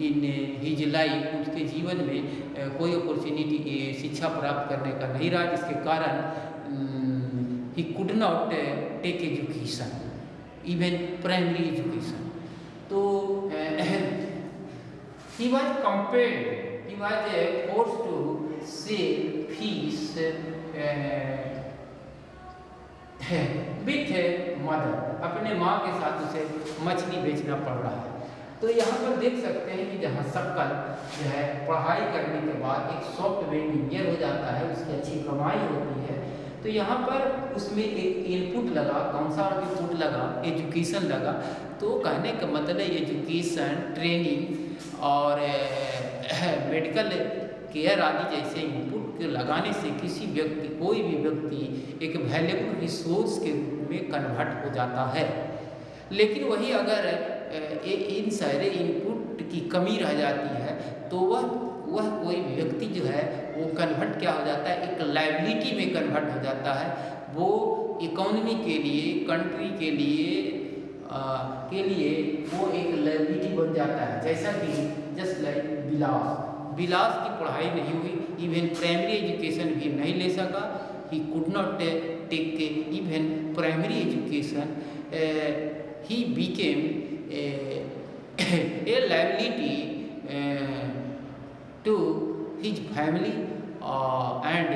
In his life, उसके जीवन में कोई अपॉर्चुनिटी शिक्षा प्राप्त करने का नहीं रहा, जिसके कारण ही could not take education, even primary education. तो he was compelled, he was forced to sell fish with mother, अपने माँ के साथ उसे मछली बेचना पड़ रहा है। तो यहाँ पर देख सकते हैं कि जहाँ शक्ल जो है पढ़ाई करने के बाद एक सॉफ्टवेयर इंजीनियर हो जाता है, उसकी अच्छी कमाई होती है, तो यहाँ पर उसमें एक इनपुट लगा। कौन सा इनपुट लगा? एजुकेशन लगा। तो कहने का मतलब एजुकेशन, ट्रेनिंग और मेडिकल केयर आदि जैसे इनपुट के लगाने से किसी व्यक्ति, कोई भी व्यक्ति एक वैल्यूएबल रिसोर्स के रूप में कन्वर्ट हो जाता है। लेकिन वही अगर इन सारे इनपुट की कमी रह जाती है तो वह कोई व्यक्ति जो है वो कन्वर्ट क्या हो जाता है, एक लायबिलिटी में कन्वर्ट हो जाता है। वो इकोनॉमी के लिए, कंट्री के लिए वो एक लायबिलिटी बन जाता है। जैसा कि जस्ट लाइक बिलास की पढ़ाई नहीं हुई, इवन प्राइमरी एजुकेशन भी नहीं ले सका। He could not take even primary education, he became a liability to his family and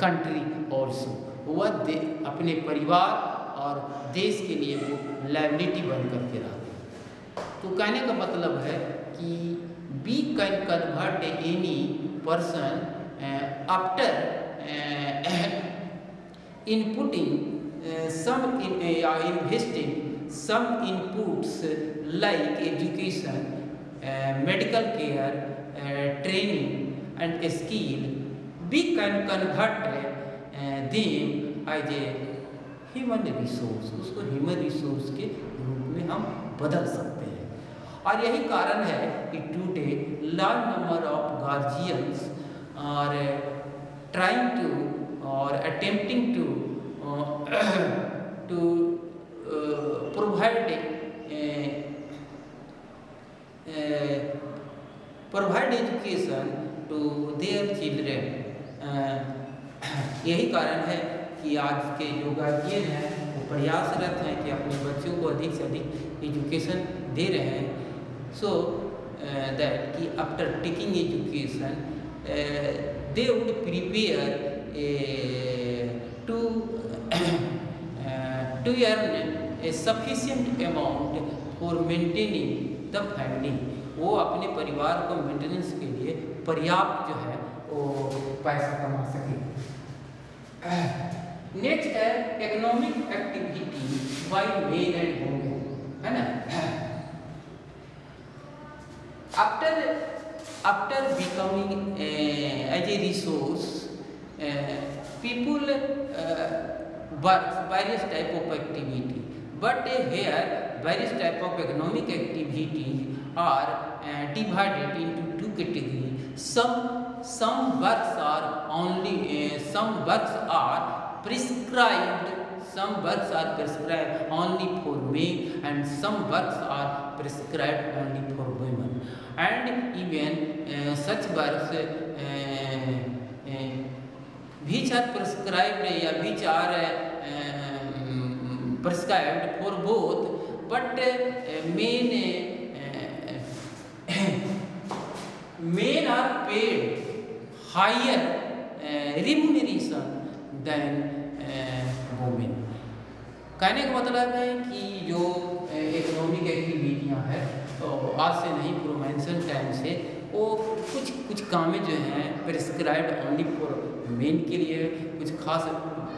country also. वह अपने परिवार और देश के लिए वो लायबिलिटी बन करके रहा। तो कहने का मतलब है कि we can convert any person after inputting some investing some inputs like education, medical care, training and skill, we can convert them as a human resource। उसको human resource के रूप में हम बदल सकते हैं। और यही कारण है कि today large number of guardians are trying to or attempting to provide education to their children। यही कारण है कि आज के जो गार्जियन हैं वो प्रयासरत हैं कि अपने बच्चों को अधिक से अधिक एजुकेशन दे रहे हैं। सो दैट कि after taking education they would prepare to earn a sufficient amount for maintaining the family। वो अपने परिवार को मेंटेनेंस के लिए पर्याप्त जो है वो पैसा कमा सके। नेक्स्ट है economic activity by men and women, है ना। After becoming as a resource people work various type of activity, but here various type of economic activities are divided into two categories। Some works are only some works are prescribed, some works are prescribed only for men and some works are prescribed only for women, and even such works which are prescribed या which are prescribed for both, but men are paid higher remuneration than women। कहने का मतलब है कि जो economic एक्टिविटियाँ हैं तो आज से नहीं, प्रोमेंशन टाइम से वो कुछ कामें जो हैं प्रिस्क्राइब्ड ओनली फॉर मेन के लिए, कुछ खास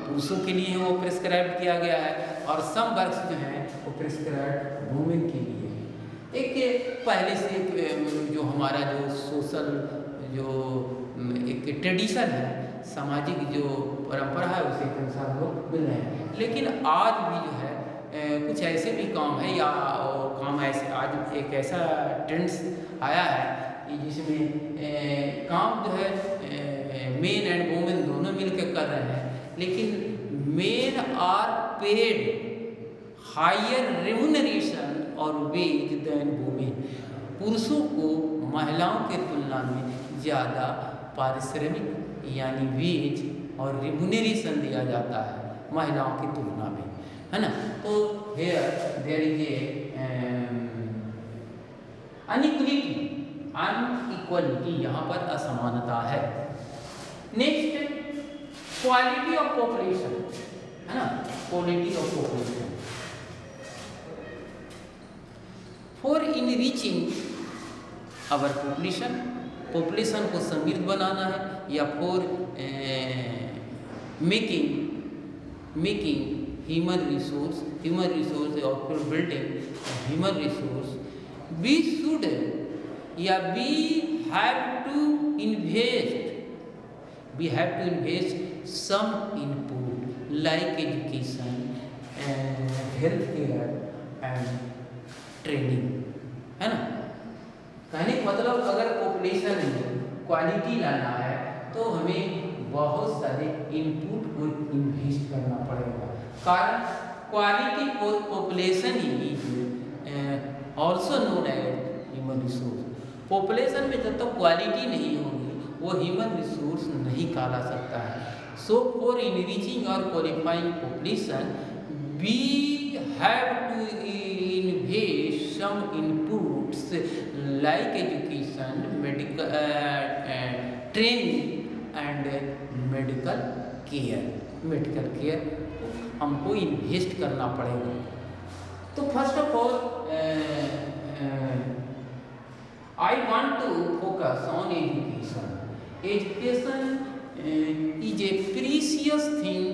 पुरुषों के लिए वो प्रिस्क्राइब किया गया है, और सम वर्क्स जो हैं वो प्रिस्क्राइब्ड वुमेन के लिए है। एक पहले से जो हमारा जो सोशल जो एक ट्रेडिशन है, सामाजिक जो परंपरा है उसे के अनुसार लोग मिल रहे हैं। लेकिन आज भी जो है कुछ ऐसे भी काम है या काम ऐसे, आज एक ऐसा ट्रेंड्स आया है जिसमें काम जो है मेन एंड वुमेन दोनों मिलकर कर रहे हैं, लेकिन men are paid higher remuneration और वेज देन वुमेन। पुरुषों को महिलाओं के तुलना में ज़्यादा पारिश्रमिक यानी वेज और रिम्यूनरेशन दिया जाता है महिलाओं की तुलना में, है ना। तो here there is a inequality, यहाँ पर असमानता है। नेक्स्ट, क्वालिटी ऑफ पॉपुलेशन, है ना, quality of population. For enriching our population को समृद्ध बनाना है, या फॉर मेकिंग ह्यूमन रिसोर्स और for building human resource, we have to invest some input like education, healthcare and training, है ना। कहने का मतलब अगर पॉपुलेशन में क्वालिटी लाना है तो हमें बहुत सारे इनपुट को इन्वेस्ट करना पड़ेगा, कारण क्वालिटी और पॉपुलेशन ही also known as human resource. Population में जब तक क्वालिटी नहीं होगी वो ह्यूमन रिसोर्स नहीं कहला सकता है। सो फॉर इनरिचिंग और qualifying population we have to invest some inputs like education, medical training and medical care हमको इन्वेस्ट करना पड़ेगा। तो first of all I want to focus on education. Education is a precious thing,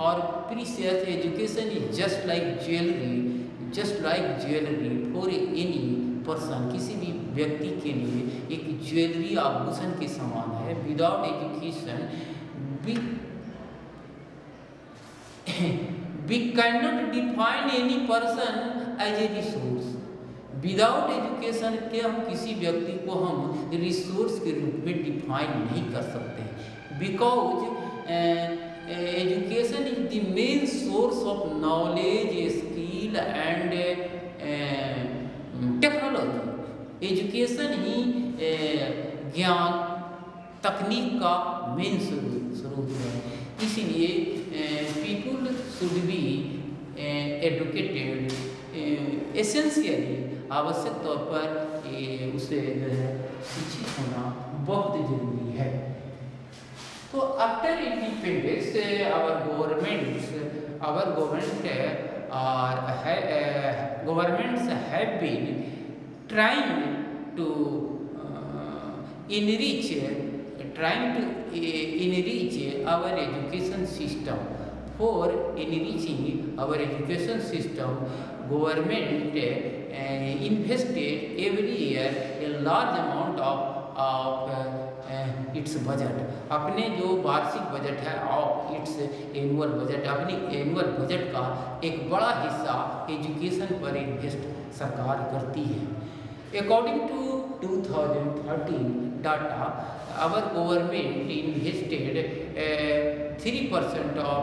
or precious. Education is just like jewelry for any person. किसी भी व्यक्ति के लिए एक ज्वेलरी आभूषण के समान है। Without education, we cannot define any person as a resource. Without education के हम किसी व्यक्ति को हम रिसोर्स के रूप में डिफाइन नहीं कर सकते, because education is the main source of knowledge, skill and technology. Education ही ज्ञान तकनीक का मेन स्रोत है। इसीलिए people should be educated, essentially आवश्यक तौर पर उसे जो है शिक्षित होना बहुत जरूरी है। तो after independence governments have been trying to enrich our education system. For enriching our education system, government invested every year a large amount of its budget. अपने जो वार्षिक बजट है ऑफ इट्स एनुअल बजट, अपनी annual budget का एक बड़ा हिस्सा education पर इन्वेस्ट सरकार करती है। According to 2013 data, our government invested 3% of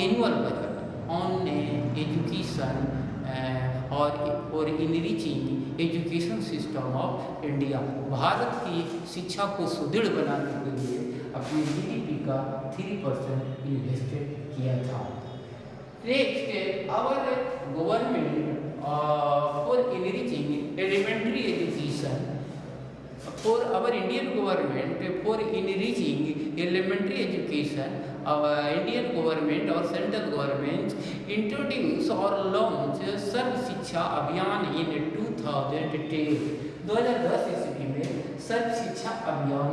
annual budget on education और enriching education system of India. Bharat की शिक्षा को सुदृढ़ बनाने के लिए अपने GDP का 3% इन्वेस्टेड किया था। Next, our government for enriching elementary education, for our Indian government for enriching elementary education, our Indian government or central government introduce or launch सर्व शिक्षा अभियान in 2010. 2010 ईस्वी में सर्व शिक्षा अभियान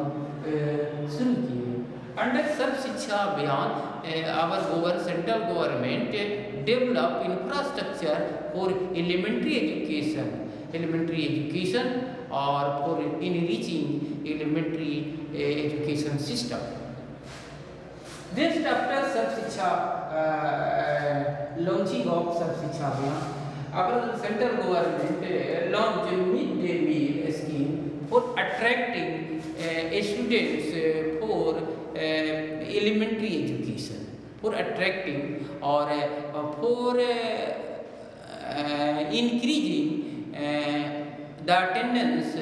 शुरू किए। अंडर सर्व शिक्षा अभियान our central government develop infrastructure for elementary education or for enriching elementary education system. This after Sarv Shiksha launching of Sarv Shiksha Abhiyan, our central government launched mid-day meal scheme for attracting students for elementary education, for attracting or for increasing the attendance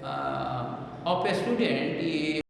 of a student